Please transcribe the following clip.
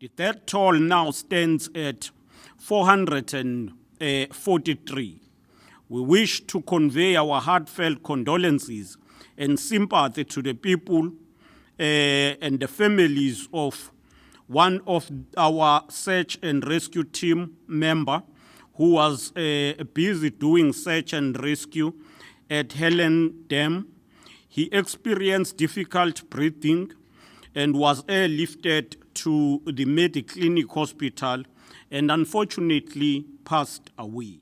The death toll now stands at 443. We wish to convey our heartfelt condolences and sympathy to the people and the families of one of our search and rescue team member who was busy doing search and rescue at Helen Dam. He experienced difficult breathing and was airlifted to the Mediclinic Hospital and unfortunately passed away.